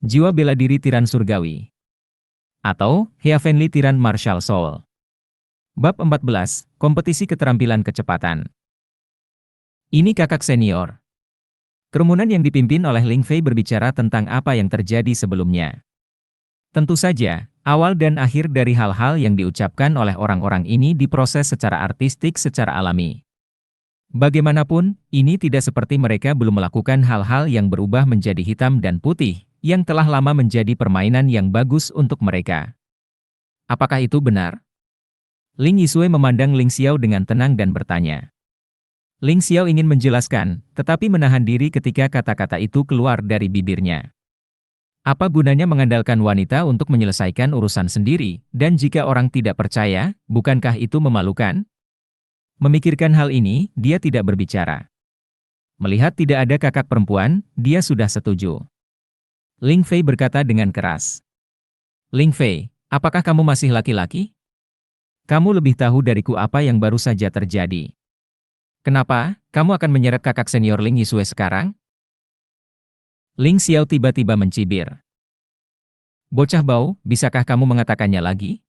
Jiwa bela diri tiran surgawi. Atau, Heavenly Tiran Martial Soul. Bab 14, Kompetisi Keterampilan Kecepatan. Ini kakak senior. Kerumunan yang dipimpin oleh Ling Fei berbicara tentang apa yang terjadi sebelumnya. Tentu saja, awal dan akhir dari hal-hal yang diucapkan oleh orang-orang ini diproses secara artistik secara alami. Bagaimanapun, ini tidak seperti mereka belum melakukan hal-hal yang berubah menjadi hitam dan putih, yang telah lama menjadi permainan yang bagus untuk mereka. Apakah itu benar? Ling Yisui memandang Ling Xiao dengan tenang dan bertanya. Ling Xiao ingin menjelaskan, tetapi menahan diri ketika kata-kata itu keluar dari bibirnya. Apa gunanya mengandalkan wanita untuk menyelesaikan urusan sendiri, dan jika orang tidak percaya, bukankah itu memalukan? Memikirkan hal ini, dia tidak berbicara. Melihat tidak ada kakak perempuan, dia sudah setuju. Ling Fei berkata dengan keras. Ling Fei, apakah kamu masih laki-laki? Kamu lebih tahu dariku apa yang baru saja terjadi. Kenapa, kamu akan menyeret kakak senior Ling Yisui sekarang? Ling Xiao tiba-tiba mencibir. Bocah bau, bisakah kamu mengatakannya lagi?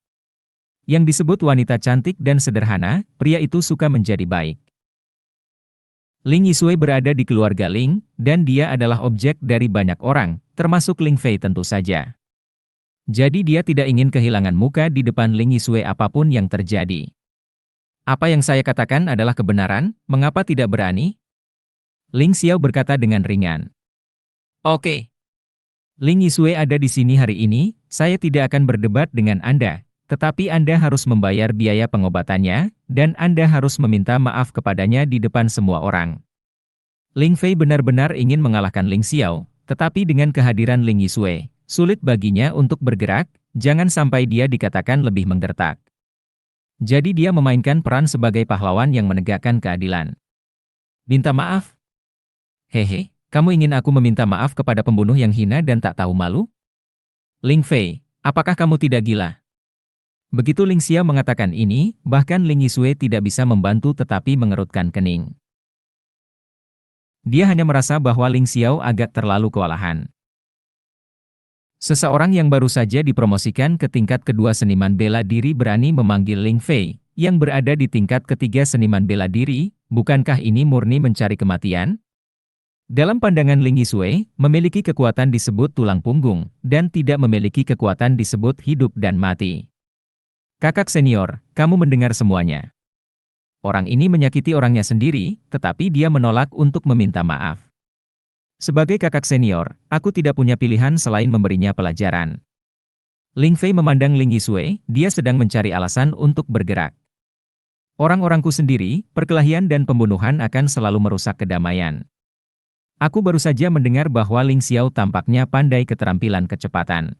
Yang disebut wanita cantik dan sederhana, pria itu suka menjadi baik. Ling Yisui berada di keluarga Ling, dan dia adalah objek dari banyak orang, termasuk Ling Fei tentu saja. Jadi dia tidak ingin kehilangan muka di depan Ling Yisui apapun yang terjadi. Apa yang saya katakan adalah kebenaran, mengapa tidak berani? Ling Xiao berkata dengan ringan. Oke. Ling Yisui ada di sini hari ini, saya tidak akan berdebat dengan Anda, tetapi Anda harus membayar biaya pengobatannya, dan Anda harus meminta maaf kepadanya di depan semua orang. Ling Fei benar-benar ingin mengalahkan Ling Xiao, tetapi dengan kehadiran Ling Yisui, sulit baginya untuk bergerak, jangan sampai dia dikatakan lebih menggertak. Jadi dia memainkan peran sebagai pahlawan yang menegakkan keadilan. Minta maaf? Hehe, kamu ingin aku meminta maaf kepada pembunuh yang hina dan tak tahu malu? Ling Fei, apakah kamu tidak gila? Begitu Ling Xiao mengatakan ini, bahkan Ling Yisui tidak bisa membantu tetapi mengerutkan kening. Dia hanya merasa bahwa Ling Xiao agak terlalu kewalahan. Seseorang yang baru saja dipromosikan ke tingkat kedua seniman bela diri berani memanggil Ling Fei, yang berada di tingkat ketiga seniman bela diri, bukankah ini murni mencari kematian? Dalam pandangan Ling Yisui, memiliki kekuatan disebut tulang punggung, dan tidak memiliki kekuatan disebut hidup dan mati. Kakak senior, kamu mendengar semuanya. Orang ini menyakiti orangnya sendiri, tetapi dia menolak untuk meminta maaf. Sebagai kakak senior, aku tidak punya pilihan selain memberinya pelajaran. Ling Fei memandang Ling Yisui, dia sedang mencari alasan untuk bergerak. Orang-orangku sendiri, perkelahian dan pembunuhan akan selalu merusak kedamaian. Aku baru saja mendengar bahwa Ling Xiao tampaknya pandai keterampilan kecepatan.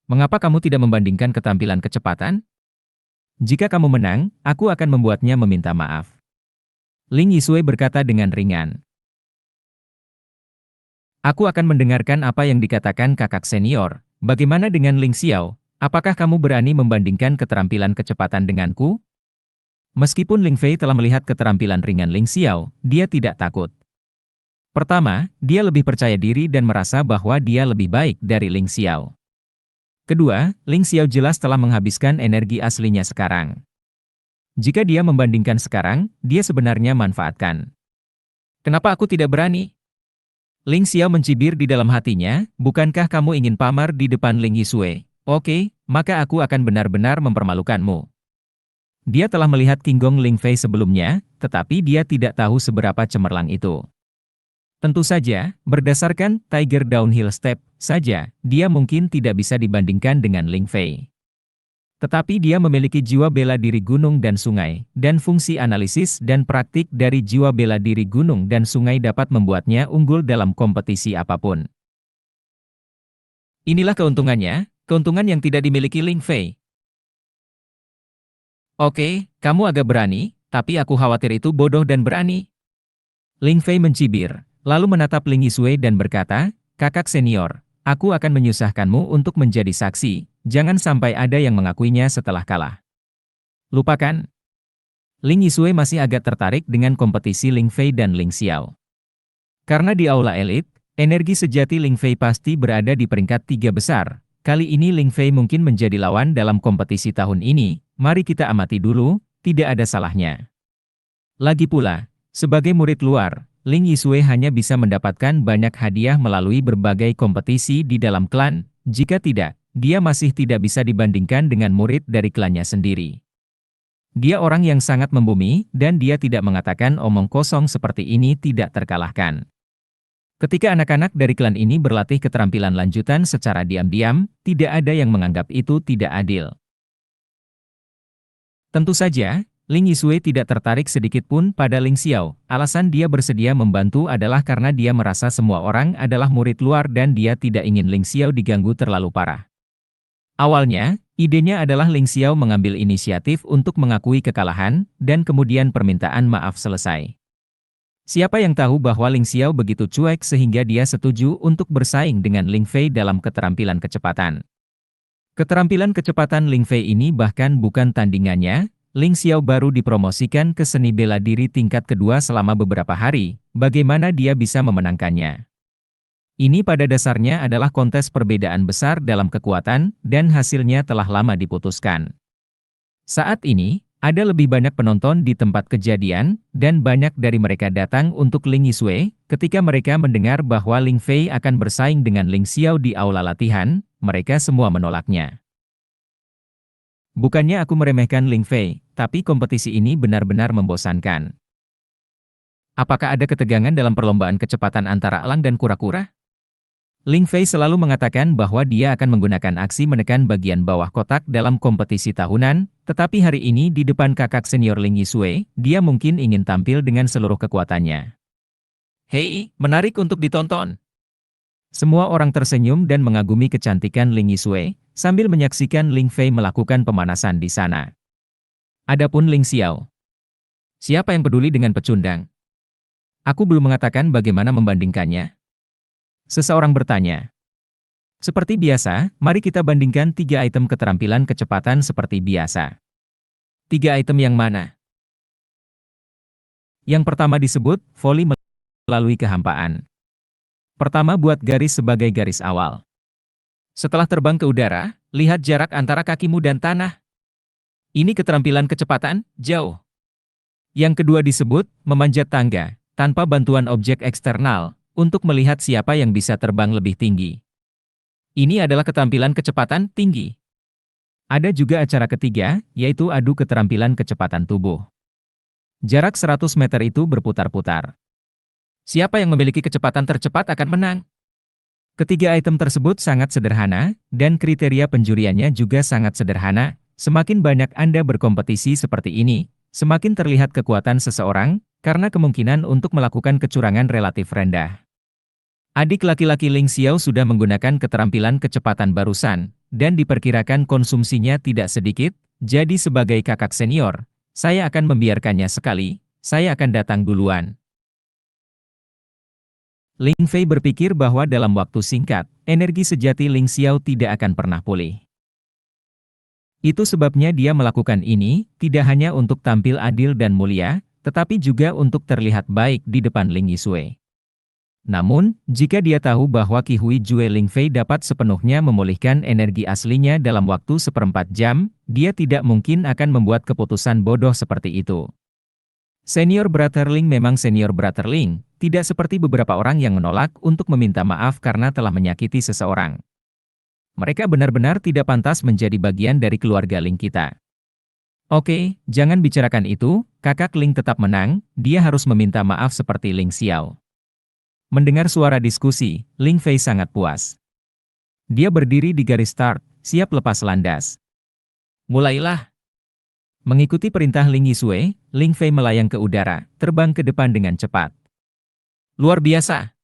Mengapa kamu tidak membandingkan keterampilan kecepatan? Jika kamu menang, aku akan membuatnya meminta maaf. Ling Yisui berkata dengan ringan. Aku akan mendengarkan apa yang dikatakan kakak senior. Bagaimana dengan Ling Xiao? Apakah kamu berani membandingkan keterampilan kecepatan denganku? Meskipun Ling Fei telah melihat keterampilan ringan Ling Xiao, dia tidak takut. Pertama, dia lebih percaya diri dan merasa bahwa dia lebih baik dari Ling Xiao. Kedua, Ling Xiao jelas telah menghabiskan energi aslinya sekarang. Jika dia membandingkan sekarang, dia sebenarnya manfaatkan. Kenapa aku tidak berani? Ling Xiao mencibir di dalam hatinya, bukankah kamu ingin pamar di depan Ling Yisui? Oke, maka aku akan benar-benar mempermalukanmu. Dia telah melihat King Gong Ling Fei sebelumnya, tetapi dia tidak tahu seberapa cemerlang itu. Tentu saja, berdasarkan Tiger Downhill Step saja, dia mungkin tidak bisa dibandingkan dengan Ling Fei. Tetapi dia memiliki jiwa bela diri gunung dan sungai, dan fungsi analisis dan praktik dari jiwa bela diri gunung dan sungai dapat membuatnya unggul dalam kompetisi apapun. Inilah keuntungannya, keuntungan yang tidak dimiliki Ling Fei. Oke, kamu agak berani, tapi aku khawatir itu bodoh dan berani. Ling Fei mencibir, lalu menatap Ling Yisui dan berkata, kakak senior, aku akan menyusahkanmu untuk menjadi saksi. Jangan sampai ada yang mengakuinya setelah kalah. Lupakan. Ling Yisui masih agak tertarik dengan kompetisi Ling Fei dan Ling Xiao. Karena di aula elit, Energi sejati Ling Fei pasti berada di peringkat 3 besar. Kali ini Ling Fei mungkin menjadi lawan dalam kompetisi tahun ini. Mari kita amati dulu, tidak ada salahnya. Lagi pula, sebagai murid luar, Ling Yisue hanya bisa mendapatkan banyak hadiah melalui berbagai kompetisi di dalam klan. Jika tidak, dia masih tidak bisa dibandingkan dengan murid dari klannya sendiri. Dia orang yang sangat membumi, dan dia tidak mengatakan omong kosong seperti ini tidak terkalahkan. Ketika anak-anak dari klan ini berlatih keterampilan lanjutan secara diam-diam, tidak ada yang menganggap itu tidak adil. Tentu saja, Ling Yisue tidak tertarik sedikit pun pada Ling Xiao. Alasan dia bersedia membantu adalah karena dia merasa semua orang adalah murid luar dan dia tidak ingin Ling Xiao diganggu terlalu parah. Awalnya, idenya adalah Ling Xiao mengambil inisiatif untuk mengakui kekalahan, dan kemudian permintaan maaf selesai. Siapa yang tahu bahwa Ling Xiao begitu cuek sehingga dia setuju untuk bersaing dengan Ling Fei dalam keterampilan kecepatan. Keterampilan kecepatan Ling Fei ini bahkan bukan tandingannya. Ling Xiao baru dipromosikan ke seni bela diri tingkat kedua selama beberapa hari, bagaimana dia bisa memenangkannya? Ini pada dasarnya adalah kontes perbedaan besar dalam kekuatan, dan hasilnya telah lama diputuskan. Saat ini, ada lebih banyak penonton di tempat kejadian, dan banyak dari mereka datang untuk Ling Yisue. Ketika mereka mendengar bahwa Ling Fei akan bersaing dengan Ling Xiao di aula latihan, mereka semua menolaknya. Bukannya aku meremehkan Ling Fei, tapi kompetisi ini benar-benar membosankan. Apakah ada ketegangan dalam perlombaan kecepatan antara elang dan kura-kura? Ling Fei selalu mengatakan bahwa dia akan menggunakan aksi menekan bagian bawah kotak dalam kompetisi tahunan, tetapi hari ini di depan kakak senior Ling Yisue, dia mungkin ingin tampil dengan seluruh kekuatannya. Hei, menarik untuk ditonton. Semua orang tersenyum dan mengagumi kecantikan Ling Yisue, sambil menyaksikan Ling Fei melakukan pemanasan di sana. Adapun Ling Xiao. Siapa yang peduli dengan pecundang? Aku belum mengatakan bagaimana membandingkannya. Seseorang bertanya. Seperti biasa, mari kita bandingkan 3 item keterampilan kecepatan seperti biasa. 3 item yang mana? Yang pertama disebut, voli melalui kehampaan. Pertama buat garis sebagai garis awal. Setelah terbang ke udara, lihat jarak antara kakimu dan tanah. Ini keterampilan kecepatan, jauh. Yang kedua disebut, memanjat tangga, tanpa bantuan objek eksternal, untuk melihat siapa yang bisa terbang lebih tinggi. Ini adalah keterampilan kecepatan tinggi. Ada juga acara ketiga, yaitu adu keterampilan kecepatan tubuh. Jarak 100 meter itu berputar-putar. Siapa yang memiliki kecepatan tercepat akan menang. Ketiga item tersebut sangat sederhana, dan kriteria penjuriannya juga sangat sederhana. Semakin banyak Anda berkompetisi seperti ini, semakin terlihat kekuatan seseorang, karena kemungkinan untuk melakukan kecurangan relatif rendah. Adik laki-laki Ling Xiao sudah menggunakan keterampilan kecepatan barusan, dan diperkirakan konsumsinya tidak sedikit, jadi sebagai kakak senior, saya akan membiarkannya sekali, saya akan datang duluan. Ling Fei berpikir bahwa dalam waktu singkat, energi sejati Ling Xiao tidak akan pernah pulih. Itu sebabnya dia melakukan ini, tidak hanya untuk tampil adil dan mulia, tetapi juga untuk terlihat baik di depan Ling Yisue. Namun, jika dia tahu bahwa Qi Hui Jue Ling Fei dapat sepenuhnya memulihkan energi aslinya dalam waktu 1/4 jam, dia tidak mungkin akan membuat keputusan bodoh seperti itu. Senior Brother Ling memang senior Brother Ling, tidak seperti beberapa orang yang menolak untuk meminta maaf karena telah menyakiti seseorang. Mereka benar-benar tidak pantas menjadi bagian dari keluarga Ling kita. Oke, jangan bicarakan itu, kakak Ling tetap menang, dia harus meminta maaf seperti Ling Xiao. Mendengar suara diskusi, Ling Fei sangat puas. Dia berdiri di garis start, siap lepas landas. Mulailah. Mengikuti perintah Ling Yisue, Ling Fei melayang ke udara, terbang ke depan dengan cepat. Luar biasa.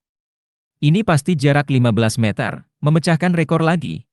Ini pasti jarak 15 meter, memecahkan rekor lagi.